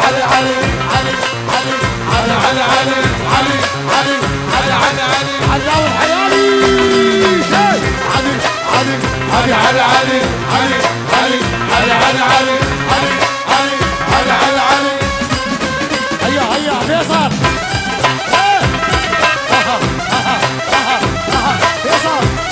علي علي علي علي علي علي علي علي علي علي علي علي علاوي الحيالي علي علي علي علي علي علي علي علي علي علي علي علي علي علي هيا هيا فيصل فيصل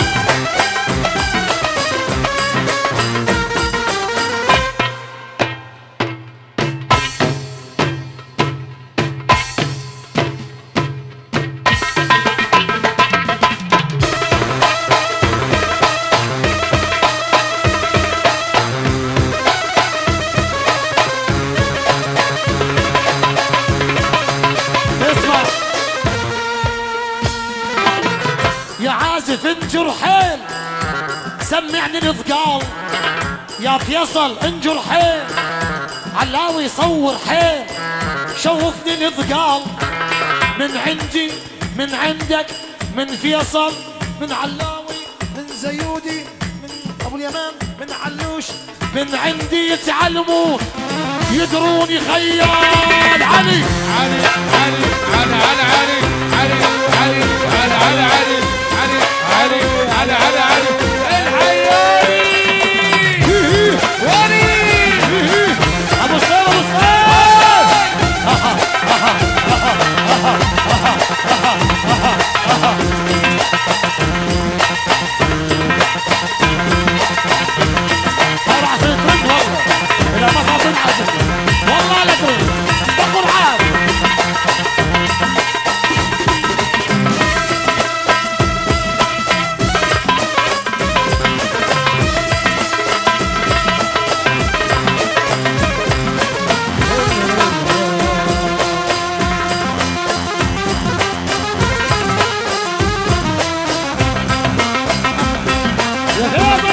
انجر حيل سمعني الثقال يا فيصل انجر حيل علاوي صور حيل شوفني الثقال من عندي من عندك من فيصل من علاوي من زيودي من ابو اليمان من علوش من عندي يتعلمون يدروني خيال علي علي علي علي علي علي علي علي علي علي علي علي علي علي الحيالي وليد ابو صغير ابو صغير راح ترند والله الى ما صار تنعزل والله لا ترند بقرعان يا